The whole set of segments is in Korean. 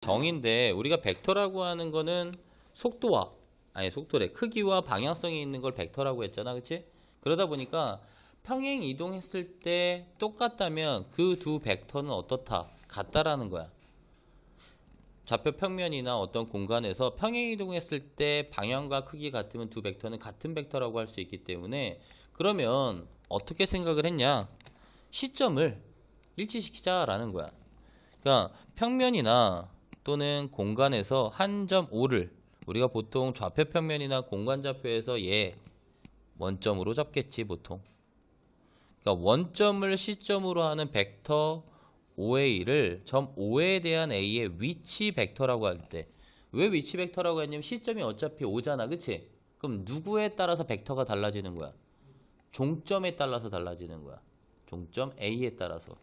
정인데 우리가 벡터라고 하는 거는 속도래 크기와 방향성이 있는 걸 벡터라고 했잖아, 그치? 그러다 보니까 평행 이동했을 때 똑같다면 그 두 벡터는 어떻다? 같다라는 거야. 좌표 평면이나 어떤 공간에서 평행 이동했을 때 방향과 크기 같으면 두 벡터는 같은 벡터라고 할 수 있기 때문에, 그러면 어떻게 생각을 했냐? 시점을 일치시키자라는 거야. 그러니까 평면이나 또는 공간에서 한 점 O를 우리가 보통 좌표 평면이나 공간 좌표에서 얘 원점으로 잡겠지 보통. 그러니까 원점을 시점으로 하는 벡터 OA를 점 O에 대한 A의 위치 벡터라고 할 때, 왜 위치 벡터라고 했냐면 시점이 어차피 O잖아, 그치? 그럼 누구에 따라서 벡터가 달라지는 거야? 종점에 따라서 달라지는 거야. 종점 A에 따라서.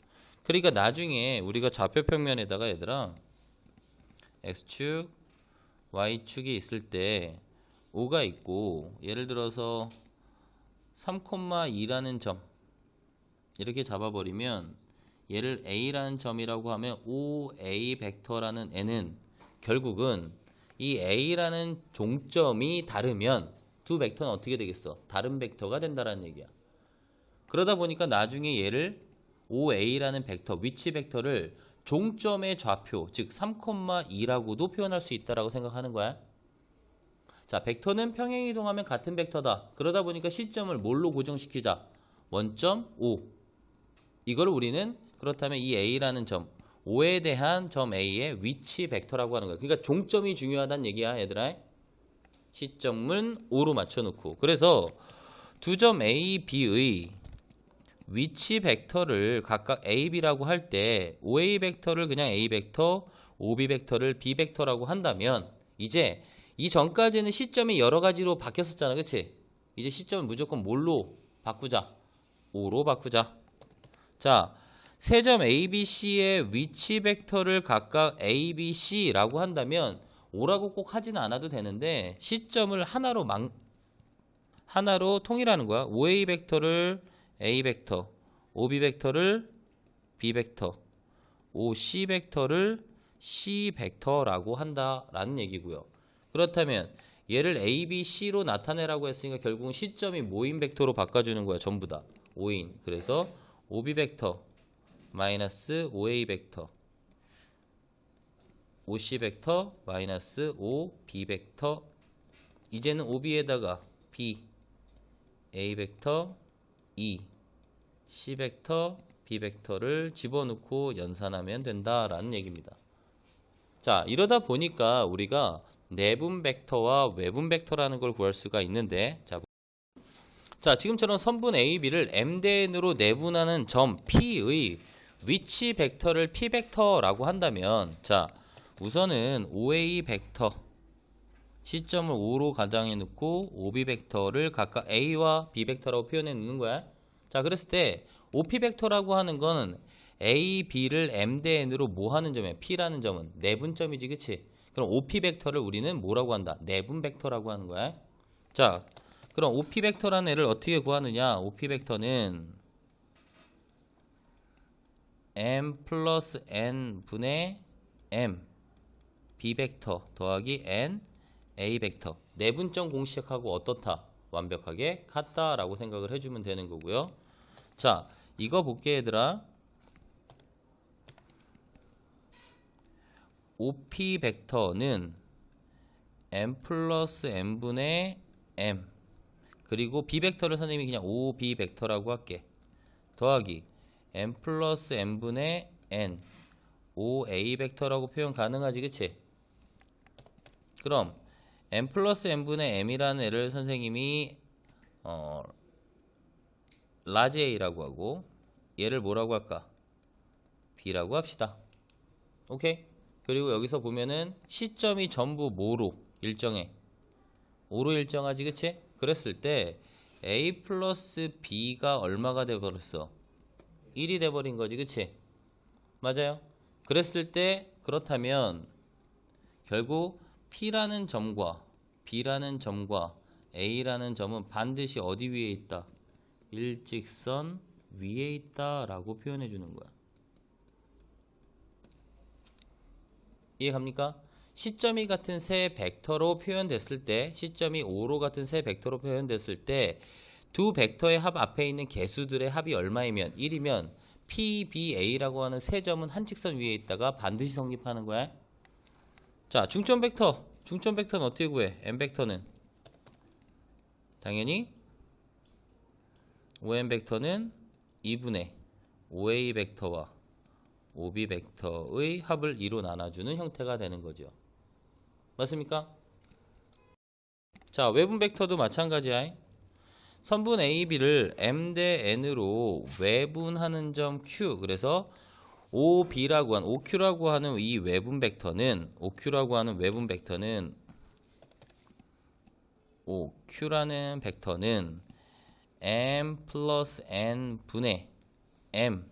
그러니까 나중에 우리가 좌표 평면에다가 얘들아 X축, Y축이 있을 때 O가 있고, 예를 들어서 3,2라는 점 이렇게 잡아버리면, 얘를 A라는 점이라고 하면 OA 벡터라는 N은 결국은 이 A라는 종점이 다르면 두 벡터는 어떻게 되겠어? 다른 벡터가 된다라는 얘기야. 그러다 보니까 나중에 얘를 OA라는 벡터, 위치 벡터를 종점의 좌표, 즉 3,2라고도 표현할 수 있다라고 생각하는 거야. 자, 벡터는 평행 이동하면 같은 벡터다. 그러다 보니까 시점을 뭘로 고정시키자? 원점 O. 이걸 우리는 그렇다면 이 A라는 점, O에 대한 점 A의 위치 벡터라고 하는 거야. 그러니까 종점이 중요하다는 얘기야, 얘들아. 시점은 O로 맞춰놓고. 그래서 두 점 A, B의 위치 벡터를 각각 A, B라고 할 때 OA 벡터를 그냥 A 벡터, OB 벡터를 B 벡터라고 한다면, 이제 이 전까지는 시점이 여러 가지로 바뀌었었잖아, 그치? 이제 시점을 무조건 뭘로 바꾸자? O로 바꾸자. 자, 세 점 A, B, C의 위치 벡터를 각각 A, B, C라고 한다면 O라고 꼭 하지는 않아도 되는데, 시점을 하나로 통일하는 거야. OA 벡터를 A 벡터, OB 벡터를 B 벡터, OC 벡터를 C 벡터라고 한다라는 얘기고요. 그렇다면 얘를 A, B, C로 나타내라고 했으니까 결국은 시점이 모인 벡터로 바꿔주는 거야. 전부 다 5인. 그래서 OB 벡터 마이너스 OA 벡터, OC 벡터 마이너스 OB 벡터. 이제는 OB에다가 B, A 벡터, E, C 벡터, B 벡터를 집어넣고 연산하면 된다라는 얘기입니다. 자, 이러다 보니까 우리가 내분 벡터와 외분 벡터라는 걸 구할 수가 있는데, 자, 지금처럼 선분 A, B를 M대N으로 내분하는 점 P의 위치 벡터를 P 벡터라고 한다면, 자, 우선은 OA 벡터 시점을 O로 가정해 놓고 OB 벡터를 각각 A와 B 벡터라고 표현해 놓는 거야. 자, 그랬을 때 OP 벡터라고 하는 거는 A, B를 M대N으로 뭐 하는 점이야? P라는 점은 내분점이지, 그치? 그럼 OP 벡터를 우리는 뭐라고 한다? 내분 벡터라고 하는 거야. 자, 그럼 OP 벡터라는 애를 어떻게 구하느냐? OP 벡터는 M 플러스 N 분의 M B 벡터 더하기 N A 벡터. 내분점 공식하고 어떻다? 완벽하게 같다라고 생각을 해주면 되는 거고요. 자, 이거 볼게, 얘들아. OP 벡터는 M 플러스 N분의 M, 그리고 B 벡터를 선생님이 그냥 OB 벡터라고 할게. 더하기 M 플러스 N분의 N OA 벡터라고 표현 가능하지, 그치? 그럼 M 플러스 N분의 M이라는 애를 선생님이 라지 A라고 하고, 얘를 뭐라고 할까? B라고 합시다. 오케이? 그리고 여기서 보면은 시점이 전부 뭐로 일정해? O로 일정하지, 그치? 그랬을 때 A 플러스 B가 얼마가 돼버렸어? 1이 돼버린 거지, 그치? 맞아요? 그랬을 때, 그렇다면 결국 P라는 점과 B라는 점과 A라는 점은 반드시 어디 위에 있다? 일직선 위에 있다 라고 표현해 주는 거야. 이해갑니까? 시점이 같은 세 벡터로 표현됐을 때, 시점이 5로 같은 세 벡터로 표현됐을 때 두 벡터의 합 앞에 있는 개수들의 합이 얼마이면 1이면 PBA라고 하는 세 점은 한 직선 위에 있다가 반드시 성립하는 거야. 자, 중점 벡터. 중점 벡터는 어떻게 구해? M 벡터는 당연히 OM 벡터는 2분의 OA 벡터와 OB 벡터의 합을 2로 나눠주는 형태가 되는 거죠. 맞습니까? 자, 외분 벡터도 마찬가지야. 선분 AB를 M 대 N으로 외분하는 점 Q. 그래서 OQ라고 하는 이 외분 벡터는 OQ라는 벡터는 M 플러스 N 분의 M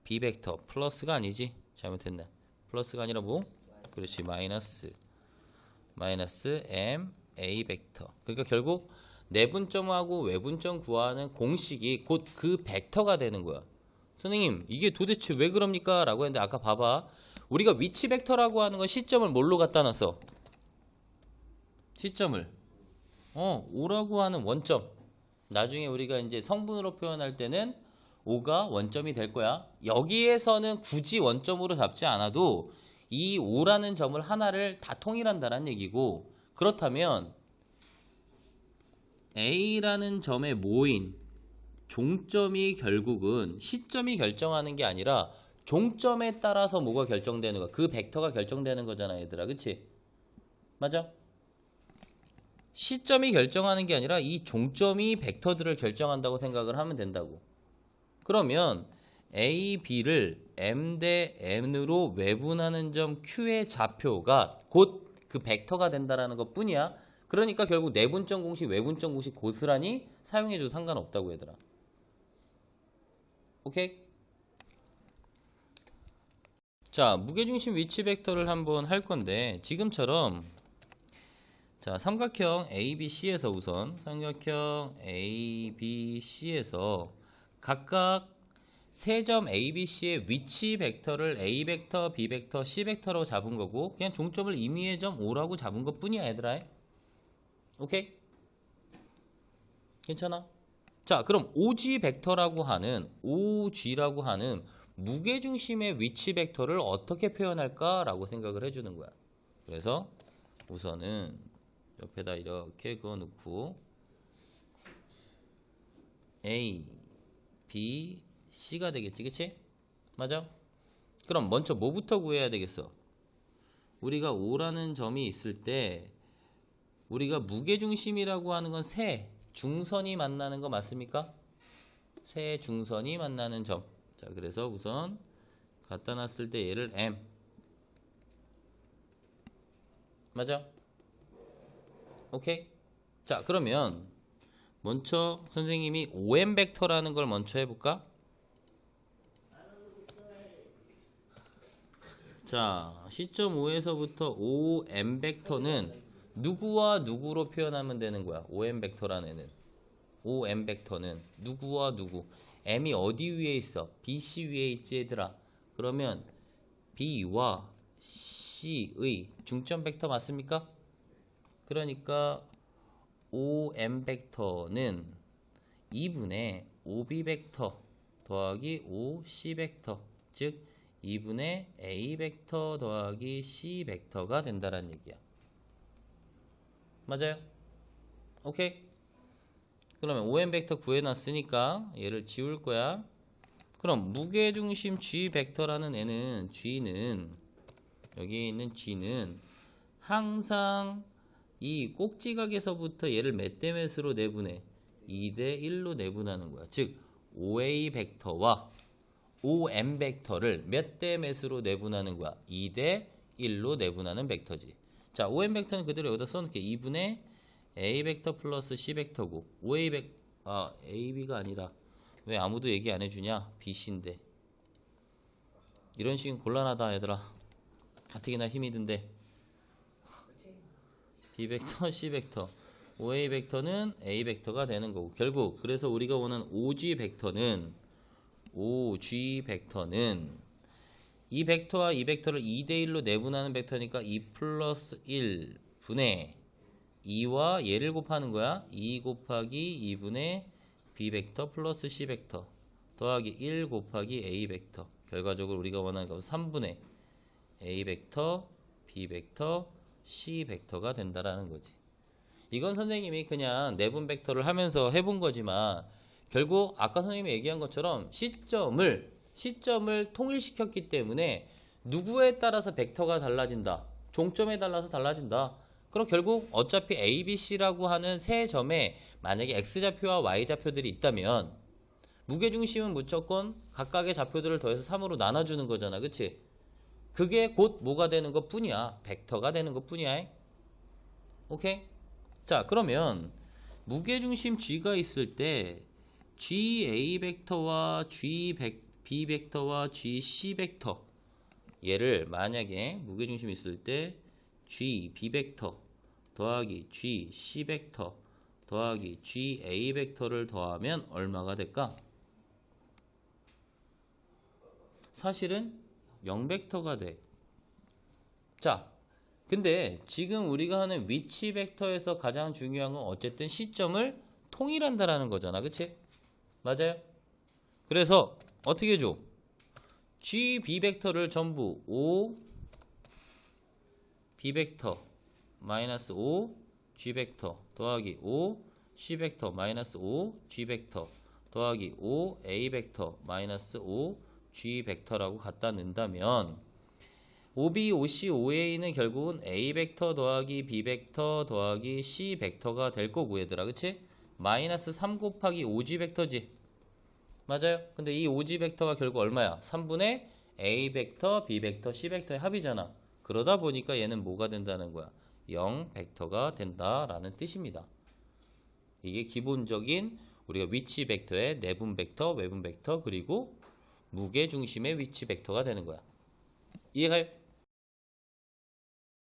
B 벡터 플러스가 아니지. 잘못했네. 플러스가 아니라 뭐? 그렇지. 마이너스 M A 벡터. 그러니까 결국 내분점하고 외분점 구하는 공식이 곧 그 벡터가 되는 거야. 선생님 이게 도대체 왜 그럽니까? 라고 했는데 아까 봐봐. 우리가 위치 벡터라고 하는 건 시점을 뭘로 갖다 놨어? 시점을 5라고 하는 원점. 나중에 우리가 이제 성분으로 표현할 때는 5가 원점이 될 거야. 여기에서는 굳이 원점으로 잡지 않아도 이 5라는 점을 하나를 다 통일한다는 얘기고, 그렇다면 A라는 점에 모인 종점이 결국은 시점이 결정하는 게 아니라 종점에 따라서 뭐가 결정되는 거야? 그 벡터가 결정되는 거잖아, 얘들아. 그치? 맞아? 시점이 결정하는 게 아니라 이 종점이 벡터들을 결정한다고 생각을 하면 된다고. 그러면 A, B를 M 대 N으로 외분하는 점 Q의 좌표가 곧 그 벡터가 된다라는 것 뿐이야. 그러니까 결국 내분점 공식, 외분점 공식 고스란히 사용해줘도 상관없다고 얘들아. 오케이? 자, 무게중심 위치 벡터를 한번 할 건데, 지금처럼 자, 삼각형 ABC에서 우선 삼각형 ABC에서 각각 세 점 ABC의 위치 벡터를 A 벡터, B 벡터, C 벡터로 잡은 거고, 그냥 종점을 임의의 점 O라고 잡은 것 뿐이야, 얘들아. 오케이? 괜찮아? 자, 그럼 OG 벡터라고 하는 무게중심의 위치 벡터를 어떻게 표현할까라고 생각을 해주는 거야. 그래서 우선은 옆에다 이렇게 그어 놓고 A, B, C가 되겠지, 그치? 맞아? 그럼 먼저 뭐부터 구해야 되겠어? 우리가 O라는 점이 있을 때 우리가 무게중심이라고 하는 건 세 중선이 만나는 거 맞습니까? 세 중선이 만나는 점. 자, 그래서 우선 갖다 놨을 때 얘를 M. 맞아? 오케이? 자, 그러면 먼저 선생님이 OM 벡터라는 걸 먼저 해볼까? 자, 시점 5에서부터 OM 벡터는 누구와 누구로 표현하면 되는 거야? OM 벡터라는 애는. OM 벡터는 누구와 누구. M이 어디 위에 있어? BC 위에 있지, 얘들아. 그러면 B와 C의 중점 벡터 맞습니까? 그러니까 OM 벡터는 2분의 OB 벡터 더하기 OC 벡터, 즉 2분의 A 벡터 더하기 C 벡터가 된다는 얘기야. 맞아요? 오케이? 그러면 OM 벡터 구해놨으니까 얘를 지울 거야. 그럼 무게중심 G 벡터라는 애는 여기 있는 G는 항상 이 꼭지각에서부터 얘를 몇 대 몇으로 내분해? 2대 1로 내분하는 거야. 즉 OA 벡터와 OM 벡터를 몇 대 몇으로 내분하는 거야? 2대 1로 내분하는 벡터지. 자, OM 벡터는 그대로 여기다 써놓을게. 2분의 A 벡터 플러스 C 벡터고, AB가 아니라 왜 아무도 얘기 안 해주냐? BC인데. 이런 식은 곤란하다, 얘들아. 가뜩이나 힘이 든데. B 벡터, C 벡터. OA 벡터는 A 벡터가 되는 거고. 결국 그래서 우리가 원하는 OG 벡터는 이 벡터와 이 벡터를 2대1로 내분하는 벡터니까 2 플러스 1 분의 2와 얘를 곱하는 거야. 2 곱하기 2분의 b 벡터 플러스 c 벡터 더하기 1 곱하기 a 벡터. 결과적으로 우리가 원하는 건 3분의 a 벡터, b 벡터, c 벡터가 된다라는 거지. 이건 선생님이 그냥 내분 벡터를 하면서 해본 거지만 결국 아까 선생님이 얘기한 것처럼 시점을 통일시켰기 때문에 누구에 따라서 벡터가 달라진다. 종점에 따라서 달라진다. 그럼 결국 어차피 A, B, C라고 하는 세 점에 만약에 X좌표와 Y좌표들이 있다면 무게중심은 무조건 각각의 좌표들을 더해서 3으로 나눠주는 거잖아. 그치? 그게 곧 뭐가 되는 것 뿐이야. 벡터가 되는 것 뿐이야. 오케이? 자, 그러면 무게중심 G가 있을 때 GA 벡터와 B 벡터와 GC 벡터 얘를 만약에 무게중심이 있을 때 GB 벡터 더하기 GC 벡터 더하기 GA 벡터를 더하면 얼마가 될까? 사실은 0벡터가 돼. 자, 근데 지금 우리가 하는 위치 벡터에서 가장 중요한 건 어쨌든 시점을 통일한다라는 거잖아. 그치? 맞아요? 그래서 어떻게 줘? GB 벡터를 전부 5 B 벡터 마이너스 5 G 벡터 더하기 5 C 벡터 마이너스 5 G 벡터 더하기 5 A 벡터 마이너스 5 G 벡터라고 갖다 넣는다면 5B, 5C, 5A는 결국은 A 벡터 더하기 B 벡터 더하기 C 벡터가 될 거고 얘들아. 그치? 마이너스 3 곱하기 5G 벡터지. 맞아요? 근데 이 5G 벡터가 결국 얼마야? 3분의 A 벡터, B 벡터, C 벡터의 합이잖아. 그러다 보니까 얘는 뭐가 된다는 거야? 0 벡터가 된다라는 뜻입니다. 이게 기본적인 우리가 위치 벡터의 내분 벡터, 외분 벡터, 그리고 무게 중심의 위치 벡터가 되는 거야. 이해가요?